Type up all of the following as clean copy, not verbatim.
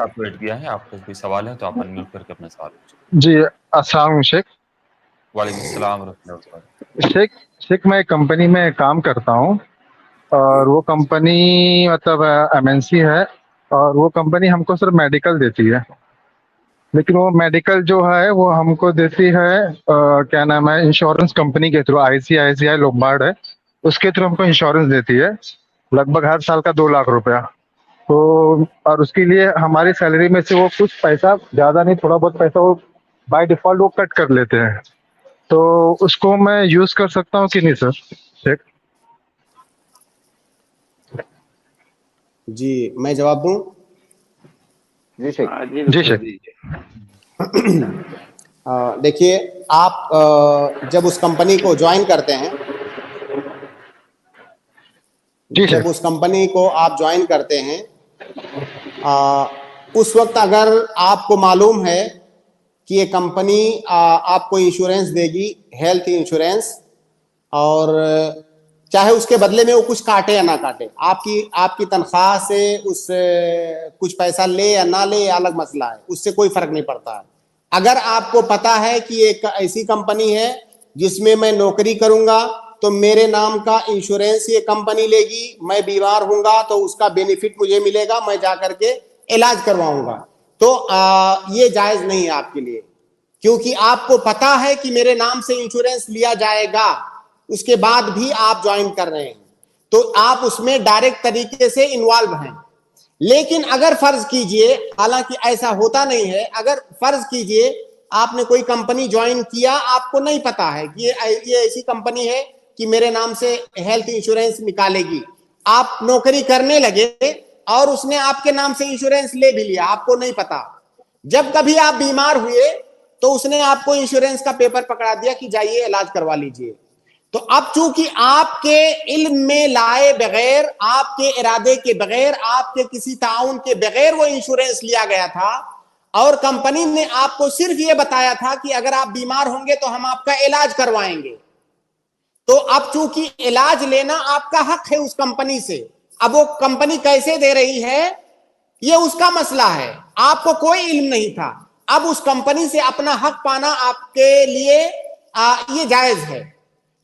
आपको ऐड किया है। आपका कोई सवाल है तो आप अनम्यूट करके अपना सवाल पूछिए। जी, अस्सलाम शेख। वालेकुम अस्सलाम रहमतुल्लाहि। शेख शेख मैं एक कंपनी में काम करता हूँ और वो कंपनी मतलब एमएनसी है। और वो कंपनी हमको सिर्फ मेडिकल देती है, लेकिन वो मेडिकल जो है वो हमको देती है क्या नाम है, इंश्योरेंस कंपनी के थ्रू। आईसीआईसीआई लोम्बार्ड है, उसके थ्रू हमको इंश्योरेंस देती है, लगभग हर साल का 2 लाख रुपया। तो और उसके लिए हमारी सैलरी में से वो कुछ पैसा, ज़्यादा नहीं, थोड़ा बहुत पैसा वो बाय डिफ़ॉल्ट वो कट कर लेते हैं। तो उसको मैं यूज़ कर सकता हूँ कि नहीं सर शेख? जी, मैं जवाब दूं? जी शेख। जी जी बिल्कुल शेख। दीजिए। देखिए, आप जब उस कंपनी को ज्वाइन करते हैं, जी जब शेख। उस कंपनी को आप ज्वाइन करते हैं, उस वक्त अगर आपको मालूम है कि ये कंपनी आपको इंश्योरेंस देगी, हेल्थ इंश्योरेंस, और चाहे उसके बदले में वो कुछ काटे या ना काटे, आपकी आपकी तनख्वाह से उस कुछ पैसा ले या ना ले, ये अलग मसला है, उससे कोई फर्क नहीं पड़ता है। अगर आपको पता है कि एक ऐसी कंपनी है जिसमें मैं नौकरी करूंगा तो मेरे नाम का इंश्योरेंस ये कंपनी लेगी, मैं बीमार हूंगा तो उसका बेनिफिट मुझे मिलेगा, मैं जाकर के इलाज करवाऊंगा, तो ये जायज नहीं है आपके लिए, क्योंकि आपको पता है कि मेरे नाम से इंश्योरेंस लिया जाएगा, उसके बाद भी आप ज्वाइन कर रहे हैं, तो आप उसमें डायरेक्ट तरीके से इन्वॉल्व हैं। लेकिन अगर फर्ज कीजिए, हालांकि ऐसा होता नहीं है, अगर फर्ज कीजिए आपने कोई कंपनी ज्वाइन किया, आपको नहीं पता है कि ये ऐसी कंपनी है कि मेरे नाम से हेल्थ इंश्योरेंस निकालेगी, आप नौकरी करने लगे और उसने आपके नाम से इंश्योरेंस ले भी लिया, आपको नहीं पता, जब कभी आप बीमार हुए तो उसने आपको इंश्योरेंस का पेपर पकड़ा दिया कि जाइए इलाज करवा लीजिए। तो अब चूंकि आपके इल्म में लाए बगैर, आपके इरादे के बगैर, आपके किसी ताउन के बगैर वो इंश्योरेंस लिया गया था, और कंपनी ने आपको सिर्फ ये बताया था कि अगर आप बीमार होंगे तो हम आपका इलाज करवाएंगे, तो अब चूंकि इलाज लेना आपका हक है उस कंपनी से, अब वो कंपनी कैसे दे रही है ये उसका मसला है, आपको कोई इल्म नहीं था। अब उस कंपनी से अपना हक पाना आपके लिए ये जायज है।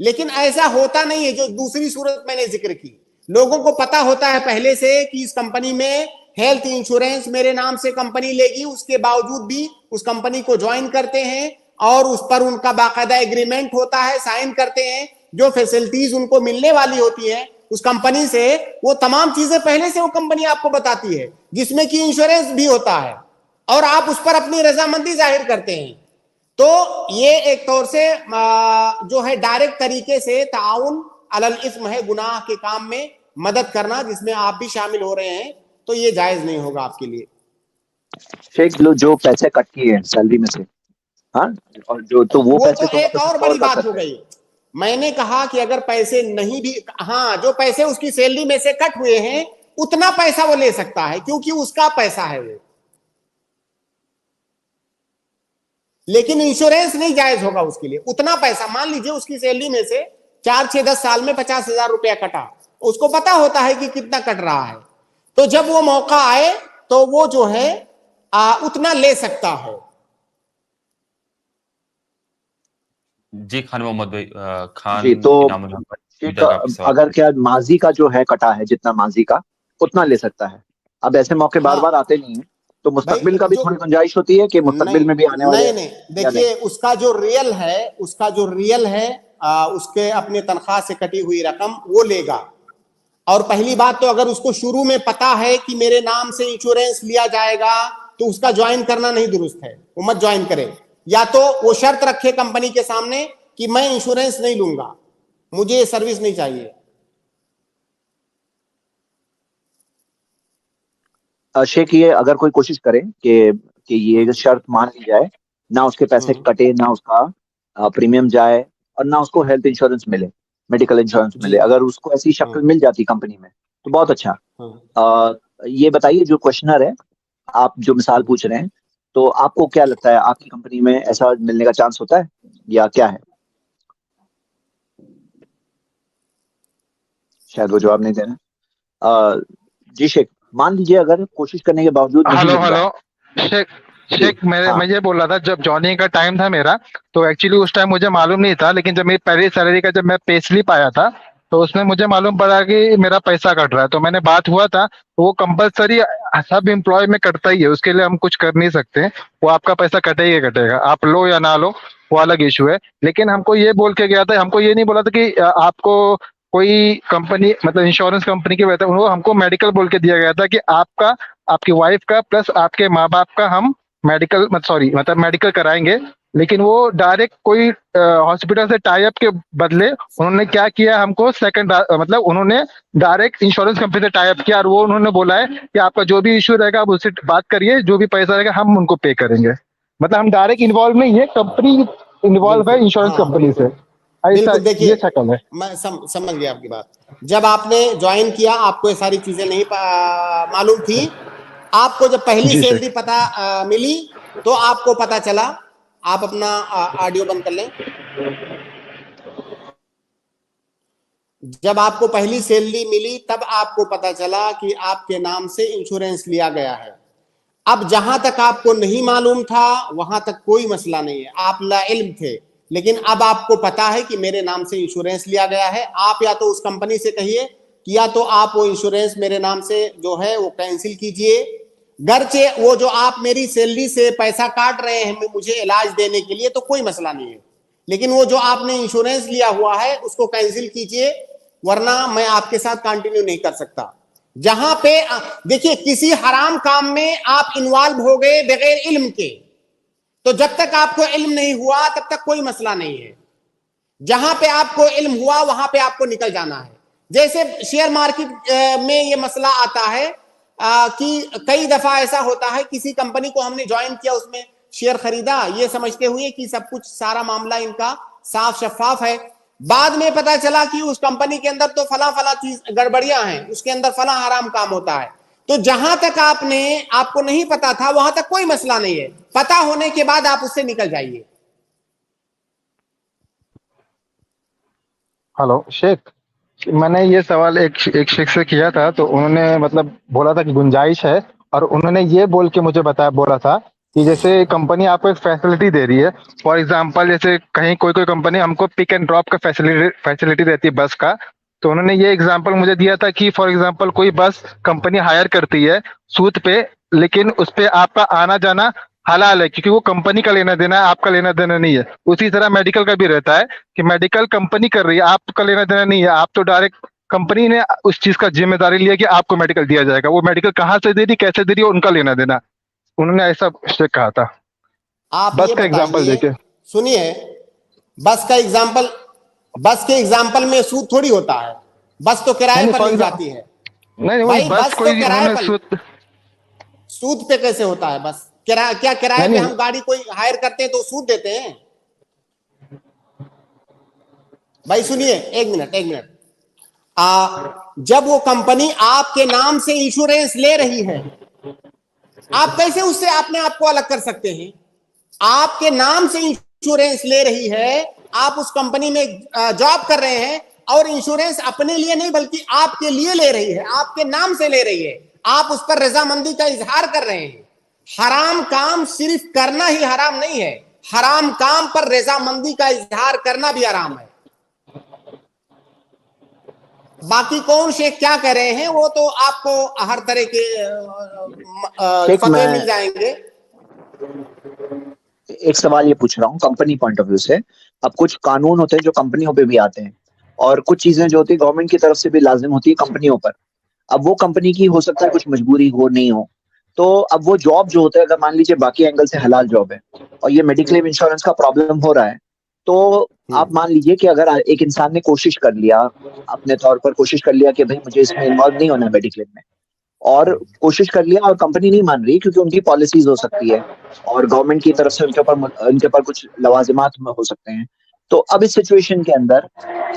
लेकिन ऐसा होता नहीं है जो दूसरी सूरत मैंने जिक्र की, लोगों को पता होता है पहले से कि इस कंपनी में हेल्थ इंश्योरेंस मेरे नाम से कंपनी लेगी, उसके बावजूद भी उस कंपनी को ज्वाइन करते हैं और उस पर उनका बाकायदा एग्रीमेंट होता है, साइन करते हैं, जो फैसिलिटीज उनको मिलने वाली होती है उस कंपनी से, वो तमाम चीजें पहले से वो कंपनी आपको बताती है, जिसमें कि इंश्योरेंस भी होता है, और आप उस पर अपनी रजामंदी जाहिर करते हैं। तो ये एक तौर से जो है डायरेक्ट तरीके से ताउन अलल इस्म है, गुनाह के काम में मदद करना जिसमें आप भी शामिल हो रहे हैं, तो ये जायज नहीं होगा आपके लिए। शेख, जो पैसे कट किए हैं सैलरी में से, हाँ, और जो तो वो पैसे तो एक और बड़ी बात हो गई, मैंने कहा कि अगर पैसे नहीं भी, हाँ, जो पैसे उसकी सैलरी में से कट हुए हैं उतना पैसा वो ले सकता है क्योंकि उसका पैसा है वो, लेकिन इंश्योरेंस नहीं जायज होगा उसके लिए। उतना पैसा, मान लीजिए उसकी सैलरी में से 4-6-10 साल में 50,000 रुपया कटा, उसको पता होता है कि कितना कट रहा है, तो जब वो मौका आए तो वो जो है उतना ले सकता है। जी खान मोहम्मद भाई, खान जी, तो इनामुल्लाह अगर क्या माजी का जो है कटा है, जितना माजी का उतना ले सकता है। अब ऐसे मौके बार बार आते नहीं है, तो मुस्तकबिल का भी थोड़ी गुंजाइश होती है कि मुस्तकबिल में भी आने वाले नहीं, देखिए उसका जो रियल है, उसके अपने तनख्वाह से कटी हुई रकम वो लेगा। और पहली बात तो अगर उसको शुरू में पता है कि मेरे नाम से इंश्योरेंस लिया जाएगा तो उसका ज्वाइन करना नहीं दुरुस्त है, वो मत ज्वाइन करे, या तो वो शर्त रखे कंपनी के सामने कि मैं इंश्योरेंस नहीं लूंगा, मुझे सर्विस नहीं चाहिए। शेख, ये अगर कोई कोशिश करे कि ये शर्त मान ली जाए, ना उसके पैसे कटे, ना उसका प्रीमियम जाए, और ना उसको हेल्थ इंश्योरेंस मिले, मेडिकल इंश्योरेंस मिले, अगर उसको ऐसी शक्ल मिल जाती कंपनी में तो बहुत अच्छा। ये बताइए, जो क्वेश्चनर है, आप जो मिसाल पूछ रहे हैं, तो आपको क्या लगता है, आपकी कंपनी में ऐसा मिलने का चांस होता है या क्या है? शायद वो जवाब नहीं दे रहे। जी शेख, मान लीजिए अगर कोशिश करने के बावजूद नहीं हेलो मिल रहा। हेलो शेख शेख हाँ। मैं ये बोल रहा था, जब ज्वाइनिंग का टाइम था मेरा, तो एक्चुअली उस टाइम मुझे मालूम नहीं था, लेकिन जब मेरी पहली सैलरी का जब मैं पे स्लिप आया था, तो उसमें मुझे मालूम पड़ा कि मेरा पैसा कट रहा है। तो मैंने बात हुआ था, तो वो कंपलसरी सब एम्प्लॉय में कटता ही है, उसके लिए हम कुछ कर नहीं सकते। वो आपका पैसा कटेगा ही कटेगा, आप लो या ना लो, वो अलग इशू है। लेकिन हमको ये बोल के गया था, हमको ये नहीं बोला था कि आपको कोई कंपनी मतलब इंश्योरेंस कंपनी की वजह से, वो हमको मेडिकल बोल के दिया गया था कि आपका, आपकी वाइफ का प्लस आपके माँ बाप का हम मेडिकल मतलब मेडिकल कराएंगे। लेकिन वो डायरेक्ट कोई हॉस्पिटल से टाई अप के बदले उन्होंने क्या किया, हमको सेकंड मतलब उन्होंने डायरेक्ट इंश्योरेंस कंपनी से टाई अप किया, और वो उन्होंने बोला है कि आपका जो भी इश्यू रहेगा आप उससे बात करिए, जो भी पैसा रहेगा हम उनको पे करेंगे। मतलब हम डायरेक्ट इन्वॉल्व नहीं है, कंपनी इन्वॉल्व है बिल्कुल, इंश्योरेंस हाँ कंपनी से। ऐसा बिल्कुल। देखिए, ये शक्ल है। मैं समझ गया आपकी बात। जब आपने ज्वाइन किया आपको ये सारी चीजें नहीं मालूम थी। आपको जब पहली जी सैलरी शेख। पता मिली तो आपको पता चला। आप अपना ऑडियो बंद कर लें। जब आपको पहली सैलरी मिली तब आपको पता चला कि आपके नाम से इंश्योरेंस लिया गया है। अब जहां तक आपको नहीं मालूम था वहां तक कोई मसला नहीं है, आप लाइल्म थे। लेकिन अब आपको पता है कि मेरे नाम से इंश्योरेंस लिया गया है। आप या तो उस कंपनी से कहिए कि या तो आप वो इंश्योरेंस मेरे नाम से जो है वो कैंसिल कीजिए। गर्चे वो जो आप मेरी सैलरी से पैसा काट रहे हैं मुझे इलाज देने के लिए, तो कोई मसला नहीं है। लेकिन वो जो आपने इंश्योरेंस लिया हुआ है उसको कैंसिल कीजिए, वरना मैं आपके साथ कंटिन्यू नहीं कर सकता। जहां पे देखिए, किसी हराम काम में आप इन्वॉल्व हो गए बगैर इल्म के, तो जब तक आपको इल्म नहीं हुआ तब तक कोई मसला नहीं है। जहां पे आपको इल्म हुआ वहां पे आपको निकल जाना है। जैसे शेयर मार्केट में ये मसला आता है कि कई दफा ऐसा होता है, किसी कंपनी को हमने ज्वाइन किया, उसमें शेयर खरीदा ये समझते हुए कि सब कुछ सारा मामला इनका साफ शफाफ है। बाद में पता चला कि उस कंपनी के अंदर तो फला फला चीज गड़बड़ियां हैं, उसके अंदर फला हराम काम होता है। तो जहां तक आपको नहीं पता था वहां तक कोई मसला नहीं है, पता होने के बाद आप उससे निकल जाइए। हेलो शेख, मैंने ये सवाल एक शेख से किया था, तो उन्होंने मतलब बोला था कि गुंजाइश है, और उन्होंने ये बोल के मुझे बोला था कि जैसे कंपनी आपको एक फैसिलिटी दे रही है। फॉर एग्जांपल, जैसे कहीं कोई कोई कंपनी हमको पिक एंड ड्रॉप का फैसिलिटी देती है बस का। तो उन्होंने ये एग्जांपल मुझे दिया था कि फॉर एग्जांपल कोई बस कंपनी हायर करती है सूद पे, लेकिन उस पे आपका आना जाना हलाल है, क्योंकि वो कंपनी का लेना देना है, आपका लेना देना नहीं है। उसी तरह मेडिकल का भी रहता है कि मेडिकल कंपनी कर रही है, आपका लेना देना नहीं है। आप तो डायरेक्ट कंपनी ने उस चीज का जिम्मेदारी लिया कि आपको मेडिकल दिया जाएगा, वो मेडिकल कहाँ से दे रही कैसे दे रही है उनका लेना देना। उन्होंने ऐसा से कहा था, आप बस ये का एग्जाम्पल बताइए, देके। सुनिए, बस का एग्जाम्पल, बस के एग्जाम्पल में सूद थोड़ी होता है। बस तो नहीं किराए नहीं पर फॉर ली एग्जाम्पल, जाती है नहीं वही भाई। बस बस तो कोई किराए उन्होंने पर, सूद। सूद पे कैसे होता है? बस क्या किराए नहीं पे नहीं हम गाड़ी कोई हायर करते हैं तो सूद देते हैं? भाई सुनिए, एक मिनट। जब वो कंपनी आपके नाम से इंश्योरेंस ले रही है, आप कैसे उससे अपने आप को अलग कर सकते हैं? आपके नाम से इंश्योरेंस ले रही है, आप उस कंपनी में जॉब कर रहे हैं, और इंश्योरेंस अपने लिए नहीं बल्कि आपके लिए ले रही है, आपके नाम से ले रही है। आप उस पर रजामंदी का इजहार कर रहे हैं। हराम काम सिर्फ करना ही हराम नहीं है, हराम काम पर रजामंदी का इजहार करना भी हराम है। बाकी कौन शेख क्या कह रहे हैं वो तो आपको हर तरह के शेख फतवे मिल मैं जाएंगे। एक सवाल ये पूछ रहा हूँ कंपनी पॉइंट ऑफ व्यू से। अब कुछ कानून होते हैं जो कंपनियों पे भी आते हैं, और कुछ चीजें जो होती है गवर्नमेंट की तरफ से भी लाजिम होती है कंपनियों पर। अब वो कंपनी की हो सकता है कुछ मजबूरी हो नहीं हो, तो अब वो जॉब जो होता है, अगर मान लीजिए बाकी एंगल से हलाल जॉब है और ये मेडिक्लेम इंश्योरेंस का प्रॉब्लम हो रहा है, तो आप मान लीजिए कि अगर एक इंसान ने कोशिश कर लिया, अपने तौर पर कोशिश कर लिया कि भाई मुझे इसमें इन्वॉल्व नहीं होना मेडिक्लेम में, और कोशिश कर लिया और कंपनी नहीं मान रही क्योंकि उनकी पॉलिसीज हो सकती है और गवर्नमेंट की तरफ से उनके ऊपर कुछ लवाजिमात हो सकते हैं। तो अब इस सिचुएशन के अंदर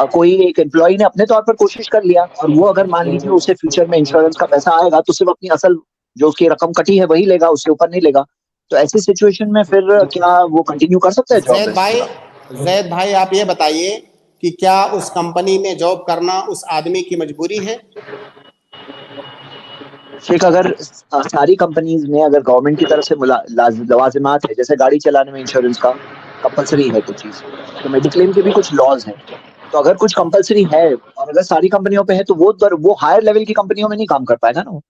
कोई एक एम्प्लॉय ने अपने तौर पर कोशिश कर लिया, और वो अगर मान लीजिए उसे फ्यूचर में इंश्योरेंस का पैसा आएगा तो सिर्फ अपनी असल जो उसकी रकम कटी है वही लेगा, उससे ऊपर नहीं लेगा। तो ऐसी सिचुएशन में फिर क्या वो कंटिन्यू कर सकता है जॉब में? जैद भाई आप ये बताइए कि क्या उस कंपनी में जॉब करना उस आदमी की मजबूरी है? शेख, अगर सारी कंपनीज में अगर गवर्नमेंट की तरफ से लवाजिमात है, जैसे गाड़ी चलाने में इंश्योरेंस का कंपलसरी है कुछ चीज, तो मेडिक्लेम के भी कुछ लॉज हैं, तो अगर कुछ कंपलसरी है और अगर सारी कंपनियों पे है तो वो हायर लेवल की कंपनियों में नहीं काम कर पाएगा ना वो।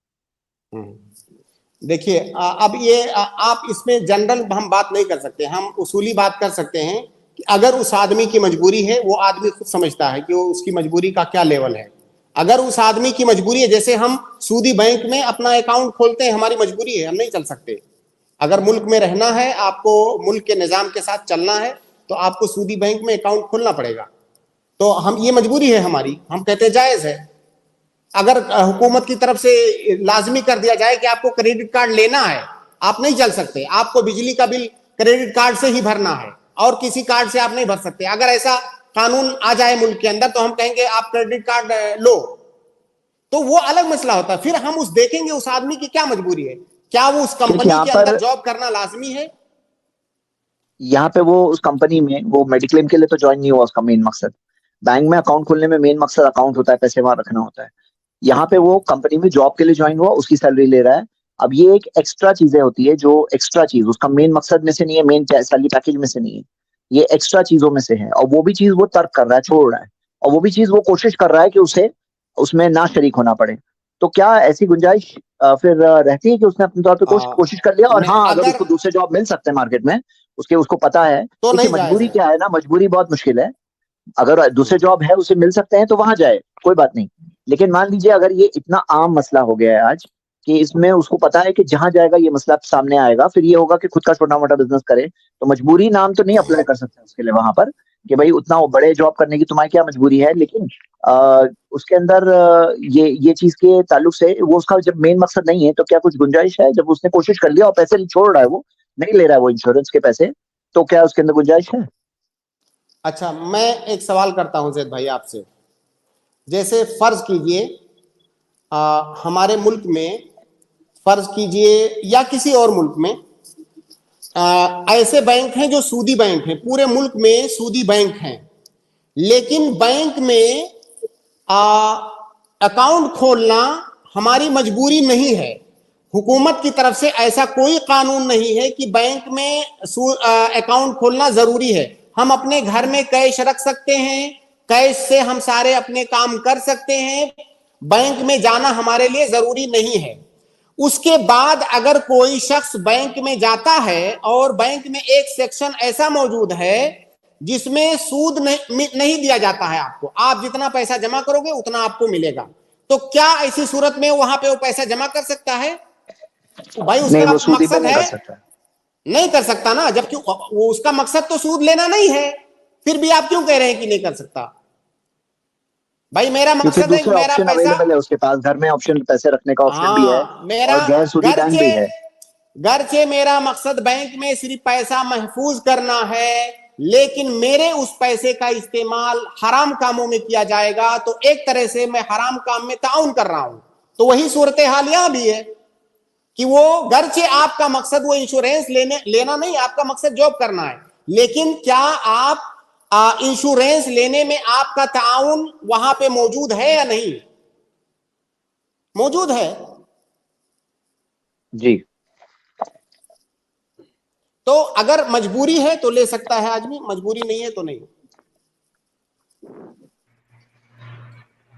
देखिए अब ये आप इसमें जनरल हम बात नहीं कर सकते, हम उसूली बात कर सकते हैं कि अगर उस आदमी की मजबूरी है, वो आदमी खुद समझता है कि वो उसकी मजबूरी का क्या लेवल है। अगर उस आदमी की मजबूरी है, जैसे हम सूदी बैंक में अपना अकाउंट खोलते हैं, हमारी मजबूरी है, हम नहीं चल सकते। अगर मुल्क में रहना है, आपको मुल्क के निजाम के साथ चलना है, तो आपको सूदी बैंक में अकाउंट खोलना पड़ेगा। तो हम, ये मजबूरी है हमारी, हम कहते हैं जायज है। अगर हुकूमत की तरफ से लाजमी कर दिया जाए कि आपको क्रेडिट कार्ड लेना है, आप नहीं चल सकते, आपको बिजली का बिल क्रेडिट कार्ड से ही भरना है और किसी कार्ड से आप नहीं भर सकते। अगर ऐसा कानून आ जाए मुल्क के अंदर तो हम कहेंगे आप क्रेडिट कार्ड लो, तो वो अलग मसला होता है। फिर हम उस देखेंगे उस आदमी की क्या मजबूरी है, क्या वो उस कंपनी के अंदर जॉब करना लाजमी है। यहाँ पे वो उस कंपनी में वो मेडिक्लेम के लिए तो ज्वाइन नहीं हुआ, उसका मेन मकसद बैंक में अकाउंट खोलने में मेन मकसद अकाउंट होता है, पैसे वहां रखना होता है। यहाँ पे वो कंपनी में जॉब के लिए ज्वाइन हुआ, उसकी सैलरी ले रहा है। अब ये एक एक्स्ट्रा चीजें होती है, जो एक्स्ट्रा चीज उसका मेन मकसद में से नहीं है, मेन सैलरी पैकेज में से नहीं है, ये एक्स्ट्रा चीजों में से है। और वो भी चीज वो तर्क कर रहा है, छोड़ रहा है, और वो भी चीज वो कोशिश कर रहा है कि उसे उसमें ना शरीक होना पड़े। तो क्या ऐसी गुंजाइश फिर रहती है कि उसने अपने तौर पे कोशिश कर लिया, और हाँ अगर उसको दूसरे जॉब मिल सकते हैं मार्केट में, उसको पता है तो कि मजबूरी क्या है ना, मजबूरी बहुत मुश्किल है, अगर दूसरे जॉब है उसे मिल सकते हैं तो वहां जाए, कोई बात नहीं। लेकिन मान लीजिए अगर ये इतना आम मसला हो गया है आज कि इसमें उसको पता है कि जहां जाएगा ये मसला सामने आएगा, फिर ये होगा कि खुद का छोटा मोटा बिजनेस करे, तो मजबूरी नाम तो नहीं अप्लाई कर सकते उसके लिए वहां पर कि भाई उतना बड़े जॉब करने की तुम्हारी क्या मजबूरी है। लेकिन उसके अंदर ये चीज के ताल्लुक से वो उसका जब मेन मकसद नहीं है, तो क्या कुछ गुंजाइश है, जब उसने कोशिश कर लिया और पैसे छोड़ रहा है, वो नहीं ले रहा है वो इंश्योरेंस के पैसे, तो क्या उसके अंदर गुंजाइश है? अच्छा, मैं एक सवाल करता हूं जैद भाई आपसे। जैसे फर्ज कीजिए हमारे मुल्क में, फर्ज कीजिए या किसी और मुल्क में ऐसे बैंक हैं जो सूदी बैंक हैं, पूरे मुल्क में सूदी बैंक हैं, लेकिन बैंक में अकाउंट खोलना हमारी मजबूरी नहीं है। हुकूमत की तरफ से ऐसा कोई कानून नहीं है कि बैंक में अकाउंट खोलना जरूरी है। हम अपने घर में कैश रख सकते हैं, कैश से हम सारे अपने काम कर सकते हैं, बैंक में जाना हमारे लिए जरूरी नहीं है। उसके बाद अगर कोई शख्स बैंक में जाता है और बैंक में एक सेक्शन ऐसा मौजूद है जिसमें सूद नहीं दिया जाता है आपको, आप जितना पैसा जमा करोगे उतना आपको मिलेगा, तो क्या ऐसी सूरत में वहां पे वो पैसा जमा कर सकता है? तो भाई उसका मकसद है, नहीं कर सकता ना, जबकि वो उसका मकसद तो सूद लेना नहीं है, फिर भी आप क्यों कह रहे हैं कि नहीं कर सकता? भाई मेरा मकसद है कि मेरा पैसा है उसके पास, घर में ऑप्शन पैसे रखने का ऑप्शन भी है, मेरा और गैर सूदी बैंक भी है। घर से मेरा मकसद बैंक में सिर्फ पैसा महफूज करना है, लेकिन मेरे उस पैसे का इस्तेमाल हराम कामों में किया जाएगा, तो एक तरह से मैं हराम काम में ताउन कर रहा हूं। तो वही सूरत हाल यहां भी है कि वो घर से आपका मकसद वो इंश्योरेंस लेना नहीं, आपका मकसद जॉब करना है, लेकिन क्या आप इंश्योरेंस लेने में आपका ताउन वहां पे मौजूद है या नहीं? मौजूद है जी। तो अगर मजबूरी है तो ले सकता है आदमी, मजबूरी नहीं है तो नहीं।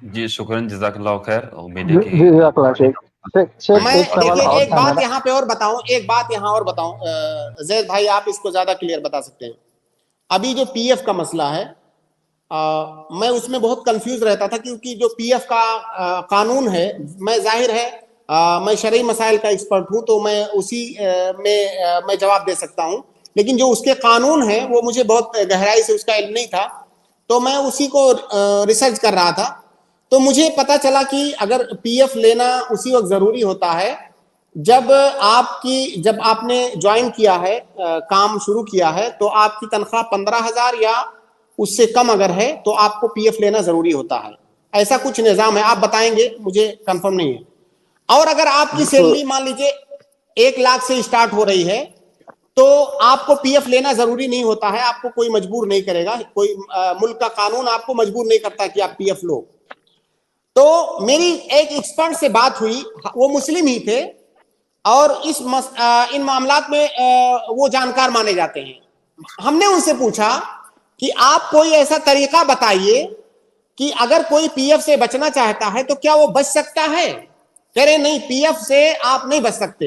जी शुक्रिया, जज़ाकल्लाह खैर। उम्मीद है कि मैं देखिए एक बात यहाँ पे और बताऊं, एक बात यहाँ और बताऊं जैद भाई, आप इसको ज्यादा क्लियर बता सकते हैं। अभी जो पीएफ का मसला है, मैं उसमें बहुत कंफ्यूज रहता था, क्योंकि जो पीएफ का कानून है, मैं जाहिर है मैं शरई मसाइल का एक्सपर्ट हूं, तो मैं उसी में मैं जवाब दे सकता हूं, लेकिन जो उसके कानून है वो मुझे बहुत गहराई से उसका इल्म नहीं था, तो मैं उसी को रिसर्च कर रहा था। तो मुझे पता चला कि अगर पीएफ लेना उसी वक्त जरूरी होता है जब आपने ज्वाइन किया है, काम शुरू किया है, तो आपकी तनख्वाह 15,000 या उससे कम अगर है तो आपको पीएफ लेना जरूरी होता है। ऐसा कुछ निजाम है, आप बताएंगे, मुझे कंफर्म नहीं है। और अगर आपकी सैलरी मान लीजिए 1 लाख से स्टार्ट हो रही है, तो आपको पीएफ लेना जरूरी नहीं होता है, आपको कोई मजबूर नहीं करेगा, कोई मुल्क का कानून आपको मजबूर नहीं करता कि आप पीएफ लो। तो मेरी एक एक्सपर्ट से बात हुई, वो मुस्लिम ही थे और इन मामलात में वो जानकार माने जाते हैं। हमने उनसे पूछा कि आप कोई ऐसा तरीका बताइए कि अगर कोई पीएफ से बचना चाहता है तो क्या वो बच सकता है? कह रहे नहीं, पीएफ से आप नहीं बच सकते,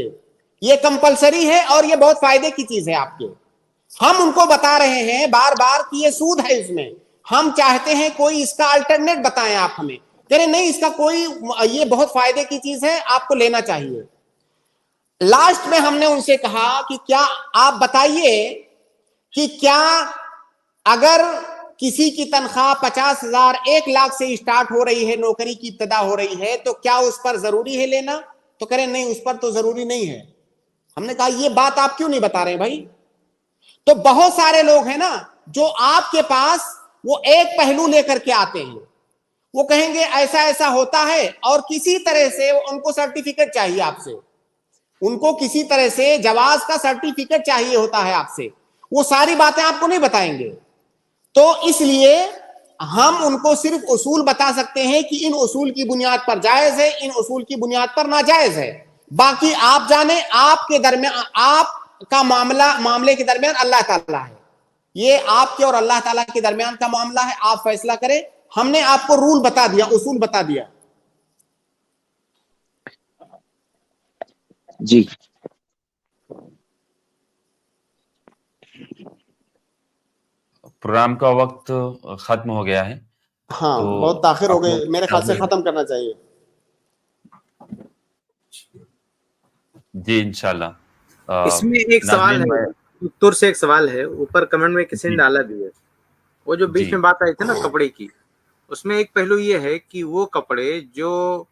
ये कंपलसरी है और ये बहुत फायदे की चीज है आपके। हम उनको बता रहे हैं बार बार कि ये सूद है इसमें, हम चाहते हैं कोई इसका अल्टरनेट बताएं आप हमें। कह रहे नहीं, इसका कोई, ये बहुत फायदे की चीज है, आपको लेना चाहिए। लास्ट में हमने उनसे कहा कि क्या आप बताइए कि क्या अगर किसी की तनख्वाह 50,000 1 लाख से स्टार्ट हो रही है, नौकरी की इब्तिदा हो रही है, तो क्या उस पर जरूरी है लेना? तो कह रहे नहीं, उस पर तो जरूरी नहीं है। हमने कहा ये बात आप क्यों नहीं बता रहे भाई? तो बहुत सारे लोग हैं ना जो आपके पास वो एक पहलू लेकर के आते हैं, वो कहेंगे ऐसा ऐसा होता है और किसी तरह से उनको सर्टिफिकेट चाहिए आपसे, उनको किसी तरह से जवाज का सर्टिफिकेट चाहिए होता है आपसे, वो सारी बातें आपको नहीं बताएंगे। तो इसलिए हम उनको सिर्फ उसूल बता सकते हैं कि इन उसूल की बुनियाद पर जायज है, इन उसूल की बुनियाद पर नाजायज है। बाकी आप जाने, आपके दरमियान, आपका मामले के दरमियान अल्लाह ताला है, ये आपके और अल्लाह ताला के दरमियान का मामला है, आप फैसला करें। हमने आपको रूल बता दिया, उसूल बता दिया। जी, प्रोग्राम का वक्त खत्म हो गया है, हाँ, तो बहुत ताखिर हो आप गए, लोग मेरे ख्याल से खत्म करना चाहिए। जी इंशाल्लाह। इसमें एक सवाल नाज़रीन, है, उत्तर से एक सवाल है, ऊपर कमेंट में किसी ने जी डाला भी है। वो जो बीच जी में बात आई थी ना कपड़े की, उसमें एक पहलू ये है कि वो कपड़े जो